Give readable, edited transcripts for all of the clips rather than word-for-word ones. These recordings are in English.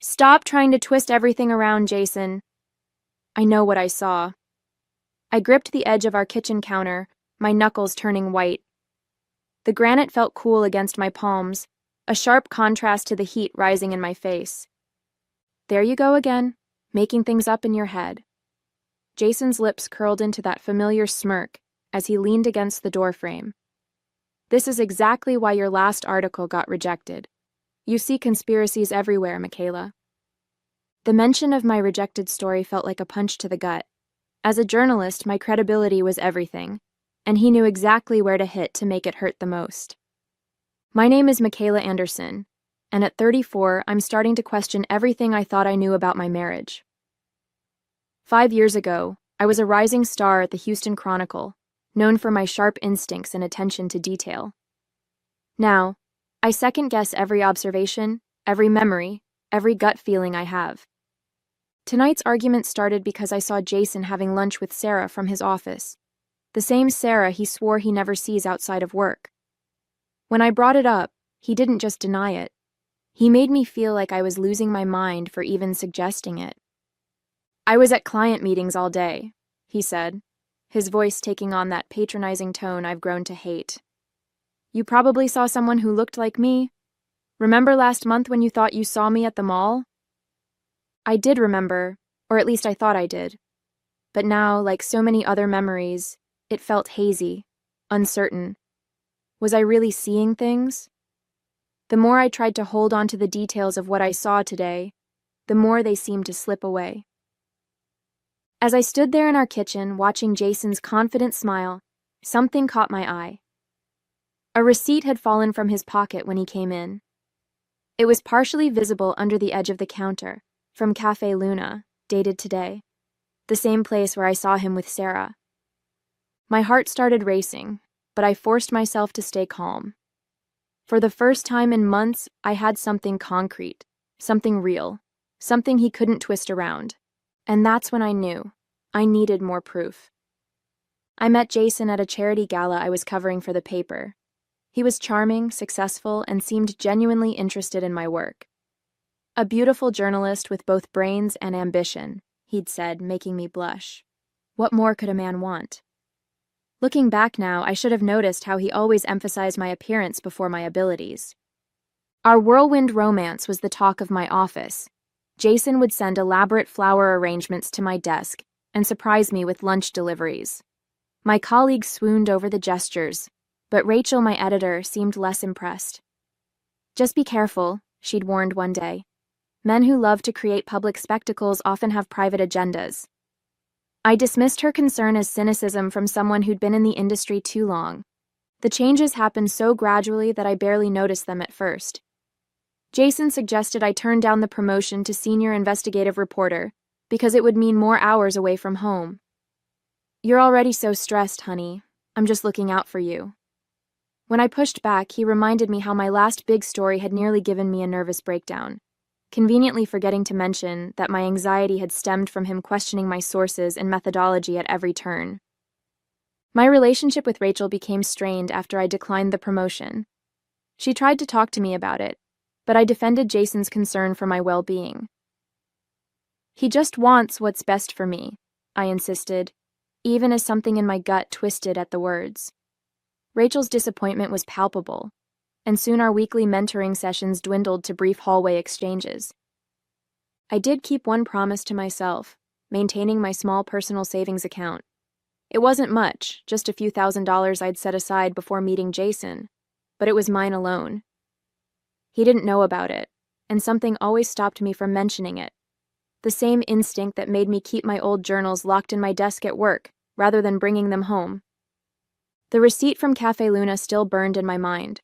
Stop trying to twist everything around, Jason. I know what I saw. I gripped the edge of our kitchen counter, my knuckles turning white. The granite felt cool against my palms, a sharp contrast to the heat rising in my face. There you go again, making things up in your head. Jason's lips curled into that familiar smirk as he leaned against the doorframe. This is exactly why your last article got rejected. You see conspiracies everywhere, Michaela. The mention of my rejected story felt like a punch to the gut. As a journalist, my credibility was everything, and he knew exactly where to hit to make it hurt the most. My name is Michaela Anderson, and at 34, I'm starting to question everything I thought I knew about my marriage. 5 years ago, I was a rising star at the Houston Chronicle, known for my sharp instincts and attention to detail. Now, I second-guess every observation, every memory, every gut feeling I have. Tonight's argument started because I saw Jason having lunch with Sarah from his office, the same Sarah he swore he never sees outside of work. When I brought it up, he didn't just deny it. He made me feel like I was losing my mind for even suggesting it. I was at client meetings all day, he said, his voice taking on that patronizing tone I've grown to hate. You probably saw someone who looked like me. Remember last month when you thought you saw me at the mall? I did remember, or at least I thought I did. But now, like so many other memories, it felt hazy, uncertain. Was I really seeing things? The more I tried to hold on to the details of what I saw today, the more they seemed to slip away. As I stood there in our kitchen watching Jason's confident smile, something caught my eye. A receipt had fallen from his pocket when he came in. It was partially visible under the edge of the counter, from Cafe Luna, dated today, the same place where I saw him with Sarah. My heart started racing, but I forced myself to stay calm. For the first time in months, I had something concrete, something real, something he couldn't twist around. And that's when I knew I needed more proof. I met Jason at a charity gala I was covering for the paper. He was charming, successful, and seemed genuinely interested in my work. A beautiful journalist with both brains and ambition, he'd said, making me blush. What more could a man want? Looking back now, I should have noticed how he always emphasized my appearance before my abilities. Our whirlwind romance was the talk of my office. Jason would send elaborate flower arrangements to my desk and surprise me with lunch deliveries. My colleagues swooned over the gestures, but Rachel, my editor, seemed less impressed. Just be careful, she'd warned one day. Men who love to create public spectacles often have private agendas. I dismissed her concern as cynicism from someone who'd been in the industry too long. The changes happened so gradually that I barely noticed them at first. Jason suggested I turn down the promotion to senior investigative reporter because it would mean more hours away from home. You're already so stressed, honey. I'm just looking out for you. When I pushed back, he reminded me how my last big story had nearly given me a nervous breakdown, conveniently forgetting to mention that my anxiety had stemmed from him questioning my sources and methodology at every turn. My relationship with Rachel became strained after I declined the promotion. She tried to talk to me about it, but I defended Jason's concern for my well-being. He just wants what's best for me, I insisted, even as something in my gut twisted at the words. Rachel's disappointment was palpable, and soon our weekly mentoring sessions dwindled to brief hallway exchanges. I did keep one promise to myself, maintaining my small personal savings account. It wasn't much, just a few $1,000s I'd set aside before meeting Jason, but it was mine alone. He didn't know about it, and something always stopped me from mentioning it. The same instinct that made me keep my old journals locked in my desk at work, rather than bringing them home. The receipt from Cafe Luna still burned in my mind.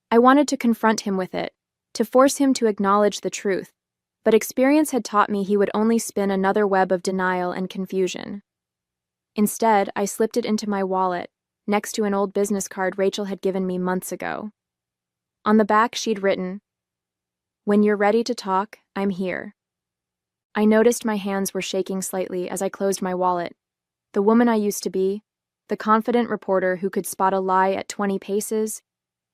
I wanted to confront him with it, to force him to acknowledge the truth, but experience had taught me he would only spin another web of denial and confusion. Instead, I slipped it into my wallet, next to an old business card Rachel had given me months ago. On the back, she'd written, "When you're ready to talk, I'm here." I noticed my hands were shaking slightly as I closed my wallet. The woman I used to be, the confident reporter who could spot a lie at 20 paces,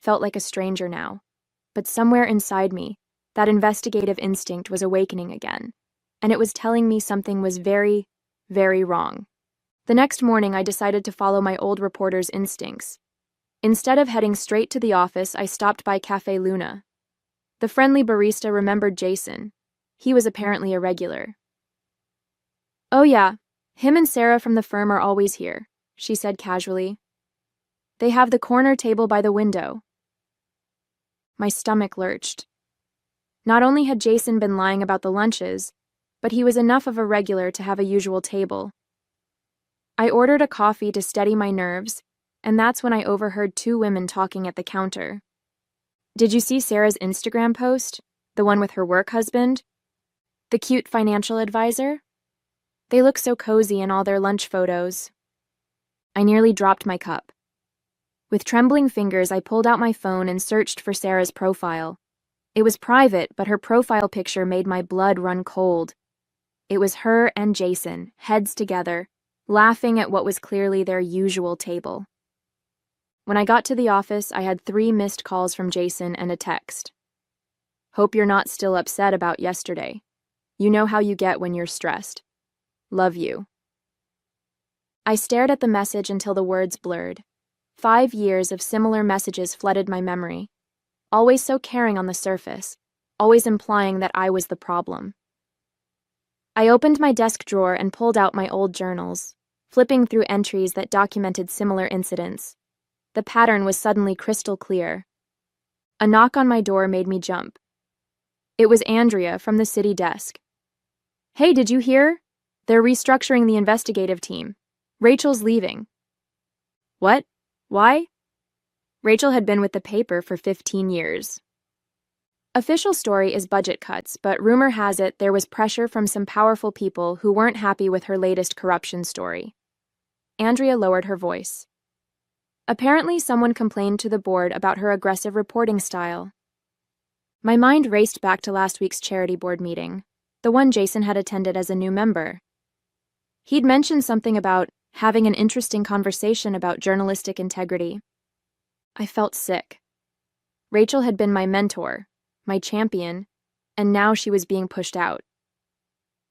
felt like a stranger now. But somewhere inside me, That investigative instinct was awakening again, and it was telling me something was very, very wrong. The next morning, I decided to follow my old reporter's instincts. Instead of heading straight to the office, I stopped by Café Luna. The friendly barista remembered Jason. He was apparently a regular. "Oh yeah, him and Sarah from the firm are always here," she said casually. "They have the corner table by the window." My stomach lurched. Not only had Jason been lying about the lunches, but he was enough of a regular to have a usual table. I ordered a coffee to steady my nerves, and that's when I overheard two women talking at the counter. "Did you see Sarah's Instagram post? The one with her work husband? The cute financial advisor? They look so cozy in all their lunch photos." I nearly dropped my cup. With trembling fingers, I pulled out my phone and searched for Sarah's profile. It was private, but her profile picture made my blood run cold. It was her and Jason, heads together, laughing at what was clearly their usual table. When I got to the office, I had 3 missed calls from Jason and a text. "Hope you're not still upset about yesterday. You know how you get when you're stressed. Love you." I stared at the message until the words blurred. 5 years of similar messages flooded my memory, always so caring on the surface, always implying that I was the problem. I opened my desk drawer and pulled out my old journals, flipping through entries that documented similar incidents. The pattern was suddenly crystal clear. A knock on my door made me jump. It was Andrea from the city desk. "Hey, did you hear? They're restructuring the investigative team. Rachel's leaving." "What? Why?" Rachel had been with the paper for 15 years. Official story is budget cuts, but rumor has it there was pressure from some powerful people who weren't happy with her latest corruption story. Andrea lowered her voice. Apparently, someone complained to the board about her aggressive reporting style. My mind raced back to last week's charity board meeting, the one Jason had attended as a new member. He'd mentioned something about having an interesting conversation about journalistic integrity. I felt sick. Rachel had been my mentor, my champion, and now she was being pushed out.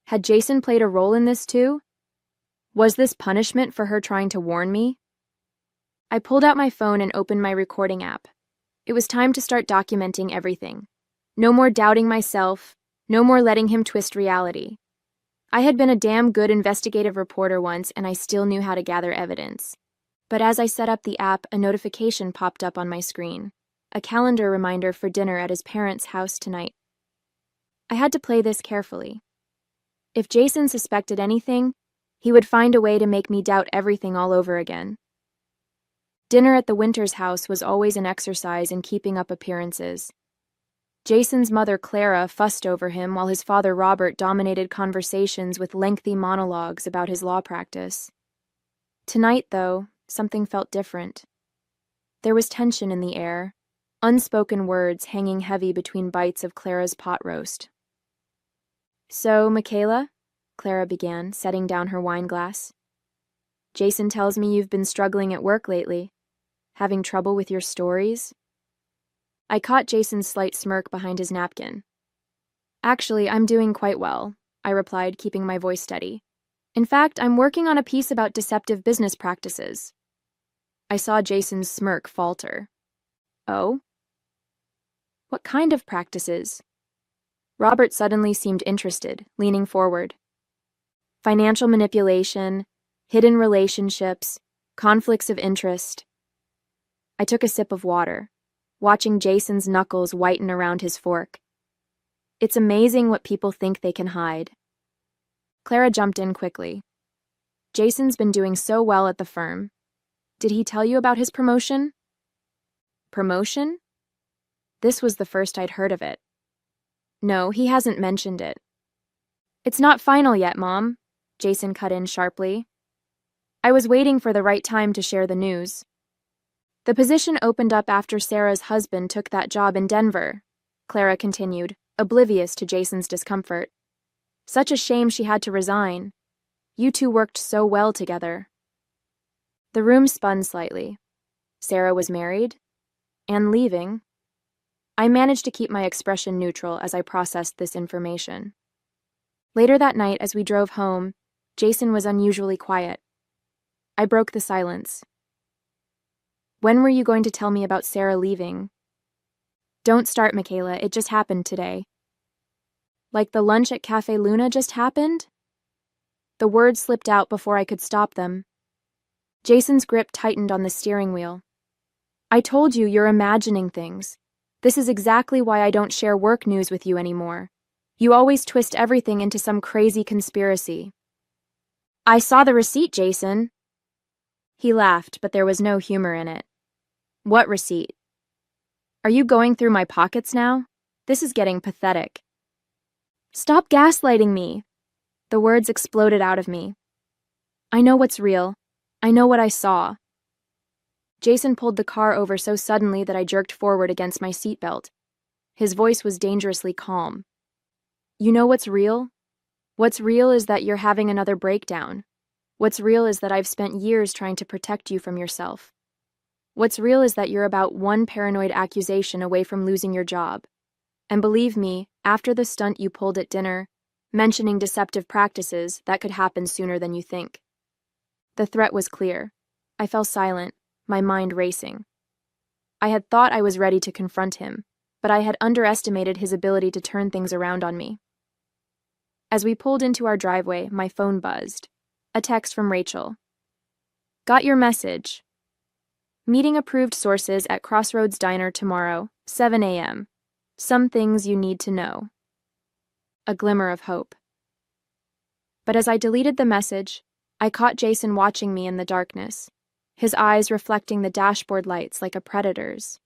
Had Jason played a role in this too? Was this punishment for her trying to warn me? I pulled out my phone and opened my recording app. It was time to start documenting everything. No more doubting myself, no more letting him twist reality. I had been a damn good investigative reporter once, and I still knew how to gather evidence. But as I set up the app, a notification popped up on my screen. A calendar reminder for dinner at his parents' house tonight. I had to play this carefully. If Jason suspected anything, he would find a way to make me doubt everything all over again. Dinner at the Winters' house was always an exercise in keeping up appearances. Jason's mother, Clara, fussed over him while his father, Robert, dominated conversations with lengthy monologues about his law practice. Tonight, though, something felt different. There was tension in the air, unspoken words hanging heavy between bites of Clara's pot roast. "So, Michaela," Clara began, setting down her wine glass. "Jason tells me you've been struggling at work lately. Having trouble with your stories?" I caught Jason's slight smirk behind his napkin. "Actually, I'm doing quite well," I replied, keeping my voice steady. "In fact, I'm working on a piece about deceptive business practices." I saw Jason's smirk falter. "Oh? What kind of practices?" Robert suddenly seemed interested, leaning forward. "Financial manipulation, hidden relationships, conflicts of interest." I took a sip of water, watching Jason's knuckles whiten around his fork. It's amazing what people think they can hide. Clara jumped in quickly. "Jason's been doing so well at the firm. Did he tell you about his promotion?" "Promotion?" This was the first I'd heard of it. "No, he hasn't mentioned it." "It's not final yet, Mom," Jason cut in sharply. I was waiting for the right time to share the news. "The position opened up after Sarah's husband took that job in Denver," Clara continued, oblivious to Jason's discomfort. "Such a shame she had to resign. You two worked so well together." The room spun slightly. Sarah was married? And leaving? I managed to keep my expression neutral as I processed this information. Later that night, as we drove home, Jason was unusually quiet. I broke the silence. When were you going to tell me about Sarah leaving? Don't start, Michaela. It just happened today. Like the lunch at Cafe Luna just happened? The words slipped out before I could stop them. Jason's grip tightened on the steering wheel. I told you you're imagining things. This is exactly why I don't share work news with you anymore. You always twist everything into some crazy conspiracy. I saw the receipt, Jason. He laughed, but there was no humor in it. What receipt? Are you going through my pockets now? This is getting pathetic. Stop gaslighting me. The words exploded out of me. I know what's real. I know what I saw. Jason pulled the car over so suddenly that I jerked forward against my seatbelt. His voice was dangerously calm. You know what's real? What's real is that you're having another breakdown. What's real is that I've spent years trying to protect you from yourself. What's real is that you're about one paranoid accusation away from losing your job. And believe me, after the stunt you pulled at dinner, mentioning deceptive practices, that could happen sooner than you think. The threat was clear. I fell silent, my mind racing. I had thought I was ready to confront him, but I had underestimated his ability to turn things around on me. As we pulled into our driveway, my phone buzzed. A text from Rachel. Got your message. Meeting approved sources at Crossroads Diner tomorrow, 7 a.m. Some things you need to know. A glimmer of hope. But as I deleted the message, I caught Jason watching me in the darkness, his eyes reflecting the dashboard lights like a predator's.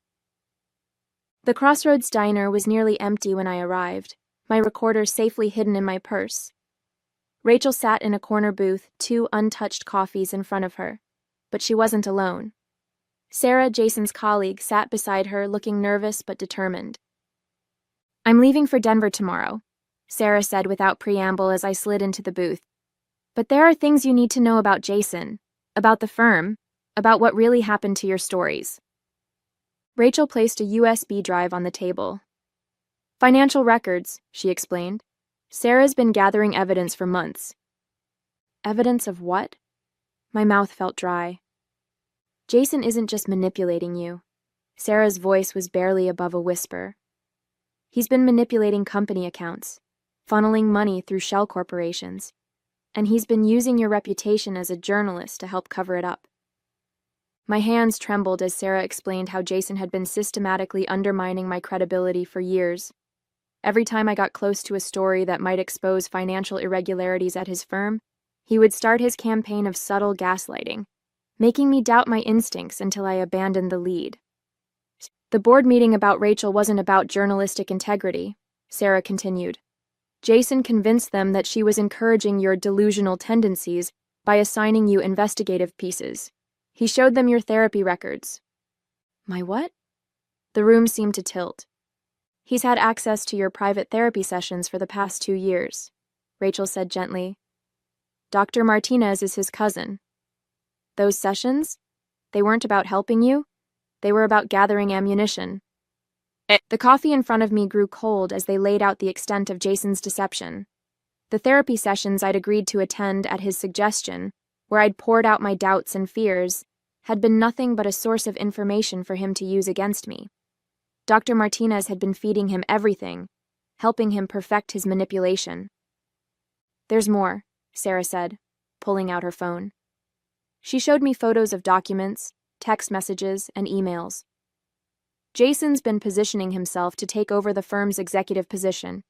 The Crossroads Diner was nearly empty when I arrived, my recorder safely hidden in my purse. Rachel sat in a corner booth, 2 untouched coffees in front of her, but she wasn't alone. Sarah, Jason's colleague, sat beside her, looking nervous but determined. I'm leaving for Denver tomorrow, Sarah said without preamble as I slid into the booth. But there are things you need to know about Jason, about the firm, about what really happened to your stories. Rachel placed a USB drive on the table. Financial records, she explained. Sarah's been gathering evidence for months. Evidence of what? My mouth felt dry. Jason isn't just manipulating you. Sarah's voice was barely above a whisper. He's been manipulating company accounts, funneling money through shell corporations, and he's been using your reputation as a journalist to help cover it up. My hands trembled as Sarah explained how Jason had been systematically undermining my credibility for years. Every time I got close to a story that might expose financial irregularities at his firm, he would start his campaign of subtle gaslighting, making me doubt my instincts until I abandoned the lead. The board meeting about Rachel wasn't about journalistic integrity, Sarah continued. Jason convinced them that she was encouraging your delusional tendencies by assigning you investigative pieces. He showed them your therapy records. My what? The room seemed to tilt. He's had access to your private therapy sessions for the past 2 years, Rachel said gently. Dr. Martinez is his cousin. Those sessions? They weren't about helping you. They were about gathering ammunition. The coffee in front of me grew cold as they laid out the extent of Jason's deception. The therapy sessions I'd agreed to attend at his suggestion, where I'd poured out my doubts and fears, had been nothing but a source of information for him to use against me. Dr. Martinez had been feeding him everything, helping him perfect his manipulation. There's more, Sarah said, pulling out her phone. She showed me photos of documents, text messages, and emails. Jason's been positioning himself to take over the firm's executive position.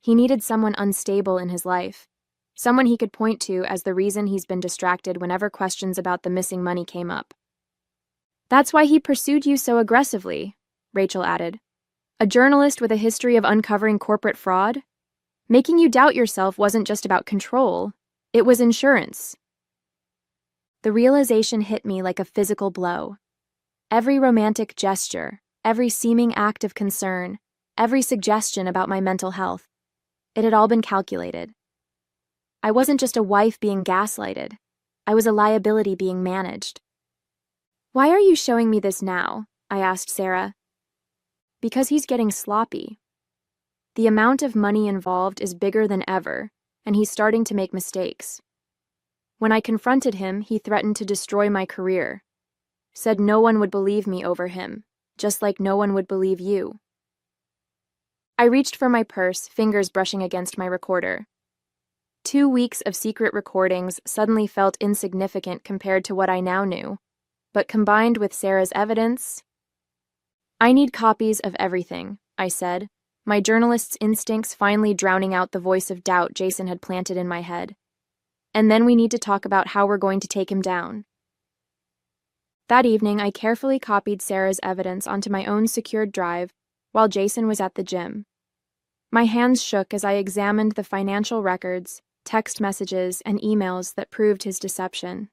He needed someone unstable in his life, someone he could point to as the reason he's been distracted whenever questions about the missing money came up. That's why he pursued you so aggressively, Rachel added. A journalist with a history of uncovering corporate fraud? Making you doubt yourself wasn't just about control, it was insurance. The realization hit me like a physical blow. Every romantic gesture, every seeming act of concern, every suggestion about my mental health, it had all been calculated. I wasn't just a wife being gaslighted. I was a liability being managed. Why are you showing me this now? I asked Sarah. Because he's getting sloppy. The amount of money involved is bigger than ever, and he's starting to make mistakes. When I confronted him, he threatened to destroy my career. Said no one would believe me over him, just like no one would believe you. I reached for my purse, fingers brushing against my recorder. 2 weeks of secret recordings suddenly felt insignificant compared to what I now knew, but combined with Sarah's evidence... I need copies of everything, I said, my journalist's instincts finally drowning out the voice of doubt Jason had planted in my head. And then we need to talk about how we're going to take him down. That evening, I carefully copied Sarah's evidence onto my own secured drive while Jason was at the gym. My hands shook as I examined the financial records, text messages, and emails that proved his deception.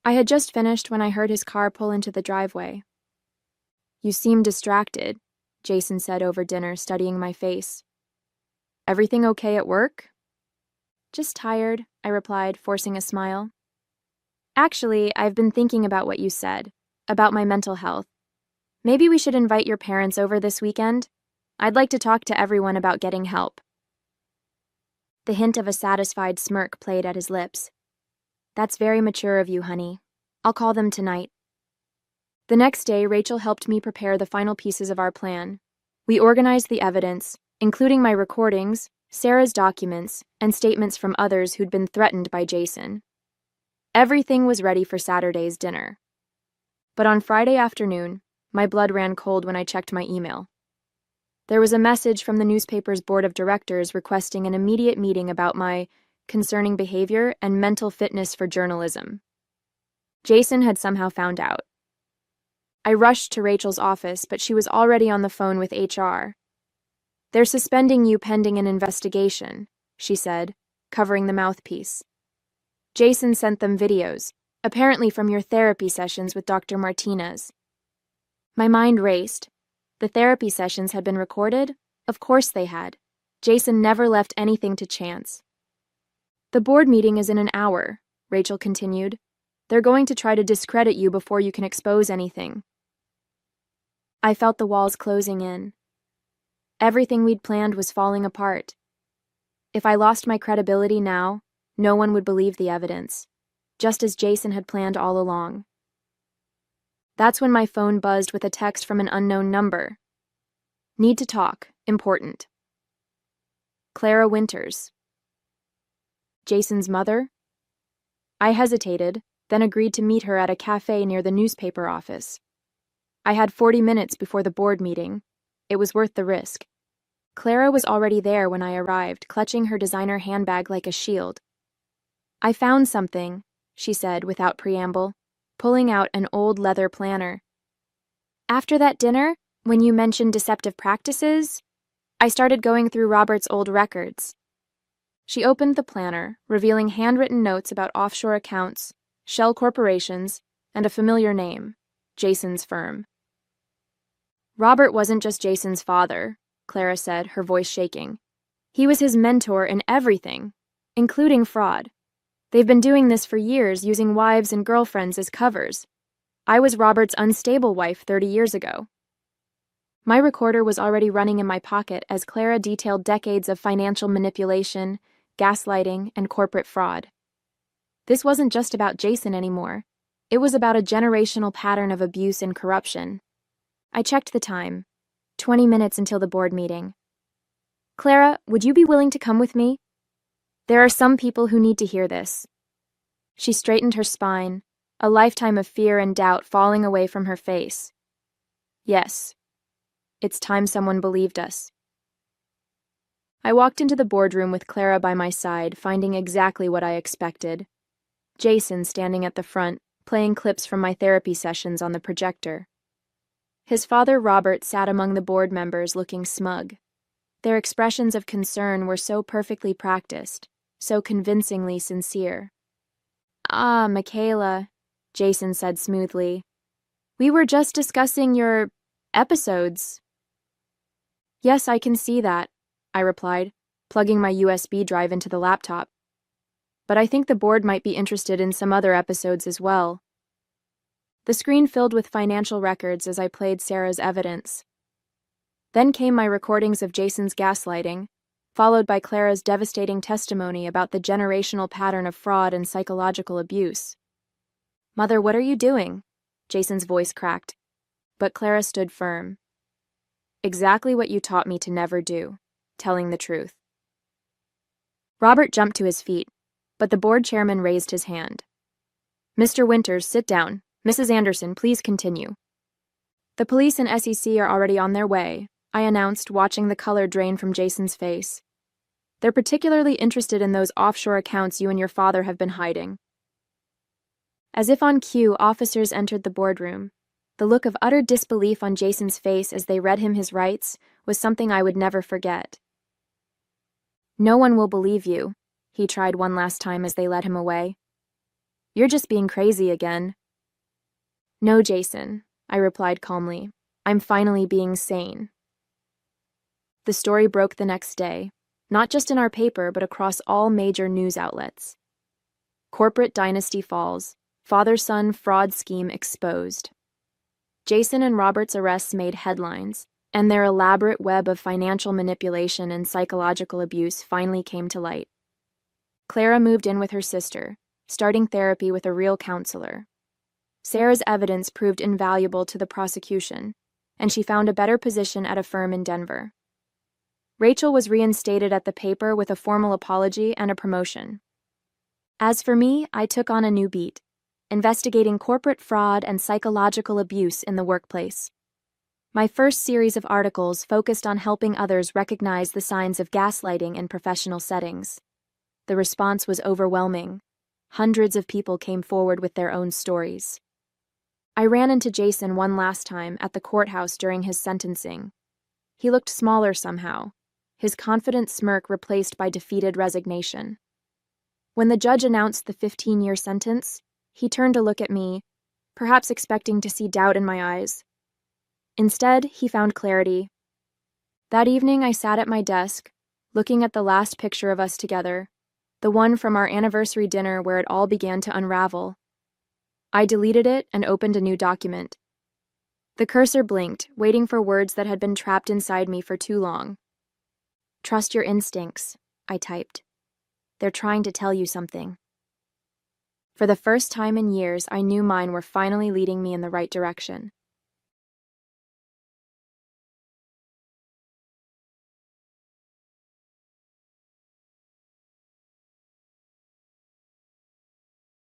I had just finished when I heard his car pull into the driveway. "You seem distracted," Jason said over dinner, studying my face. "Everything okay at work?" "Just tired," I replied, forcing a smile. "Actually, I've been thinking about what you said, about my mental health. Maybe we should invite your parents over this weekend? I'd like to talk to everyone about getting help." The hint of a satisfied smirk played at his lips. "That's very mature of you, honey. I'll call them tonight." The next day, Rachel helped me prepare the final pieces of our plan. We organized the evidence, including my recordings, Sarah's documents, and statements from others who'd been threatened by Jason. Everything was ready for Saturday's dinner. But on Friday afternoon, my blood ran cold when I checked my email. There was a message from the newspaper's board of directors requesting an immediate meeting about my concerning behavior and mental fitness for journalism. Jason had somehow found out. I rushed to Rachel's office, but she was already on the phone with HR. "They're suspending you pending an investigation," she said, covering the mouthpiece. "Jason sent them videos, apparently from your therapy sessions with Dr. Martinez." My mind raced. The therapy sessions had been recorded? Of course they had. Jason never left anything to chance. "The board meeting is in an hour," Rachel continued. "They're going to try to discredit you before you can expose anything." I felt the walls closing in. Everything we'd planned was falling apart. If I lost my credibility now, no one would believe the evidence, just as Jason had planned all along. That's when my phone buzzed with a text from an unknown number. "Need to talk. Important. Clara Winters." Jason's mother? I hesitated, then agreed to meet her at a cafe near the newspaper office. I had 40 minutes before the board meeting. It was worth the risk. Clara was already there when I arrived, clutching her designer handbag like a shield. "I found something," she said without preamble, pulling out an old leather planner. "After that dinner, when you mentioned deceptive practices, I started going through Robert's old records." She opened the planner, revealing handwritten notes about offshore accounts, shell corporations, and a familiar name, Jason's firm. "Robert wasn't just Jason's father," Clara said, her voice shaking. "He was his mentor in everything, including fraud. They've been doing this for years, using wives and girlfriends as covers. I was Robert's unstable wife 30 years ago." My recorder was already running in my pocket as Clara detailed decades of financial manipulation, gaslighting, and corporate fraud. This wasn't just about Jason anymore. It was about a generational pattern of abuse and corruption. I checked the time. 20 minutes until the board meeting. "Clara, would you be willing to come with me? There are some people who need to hear this." She straightened her spine, a lifetime of fear and doubt falling away from her face. "Yes. It's time someone believed us." I walked into the boardroom with Clara by my side, finding exactly what I expected. Jason standing at the front, playing clips from my therapy sessions on the projector. His father, Robert, sat among the board members looking smug. Their expressions of concern were so perfectly practiced, so convincingly sincere. "Ah, Michaela," Jason said smoothly. "We were just discussing your episodes." "Yes, I can see that," I replied, plugging my USB drive into the laptop. "But I think the board might be interested in some other episodes as well." The screen filled with financial records as I played Sarah's evidence. Then came my recordings of Jason's gaslighting, followed by Clara's devastating testimony about the generational pattern of fraud and psychological abuse. "Mother, what are you doing?" Jason's voice cracked, but Clara stood firm. "Exactly what you taught me to never do, telling the truth." Robert jumped to his feet, but the board chairman raised his hand. "Mr. Winters, sit down. Mrs. Anderson, please continue." "The police and SEC are already on their way," I announced, watching the color drain from Jason's face. "They're particularly interested in those offshore accounts you and your father have been hiding." As if on cue, officers entered the boardroom. The look of utter disbelief on Jason's face as they read him his rights was something I would never forget. "No one will believe you," he tried one last time as they led him away. "You're just being crazy again." "No, Jason," I replied calmly. "I'm finally being sane." The story broke the next day, not just in our paper but across all major news outlets. Corporate dynasty falls, father-son fraud scheme exposed. Jason and Robert's arrests made headlines, and their elaborate web of financial manipulation and psychological abuse finally came to light. Clara moved in with her sister, starting therapy with a real counselor. Sarah's evidence proved invaluable to the prosecution, and she found a better position at a firm in Denver. Rachel was reinstated at the paper with a formal apology and a promotion. As for me, I took on a new beat, investigating corporate fraud and psychological abuse in the workplace. My first series of articles focused on helping others recognize the signs of gaslighting in professional settings. The response was overwhelming. Hundreds of people came forward with their own stories. I ran into Jason one last time at the courthouse during his sentencing. He looked smaller somehow, his confident smirk replaced by defeated resignation. When the judge announced the 15-year sentence, he turned to look at me, perhaps expecting to see doubt in my eyes. Instead, he found clarity. That evening, I sat at my desk, looking at the last picture of us together, the one from our anniversary dinner where it all began to unravel. I deleted it and opened a new document. The cursor blinked, waiting for words that had been trapped inside me for too long. "Trust your instincts," I typed. "They're trying to tell you something." For the first time in years, I knew mine were finally leading me in the right direction.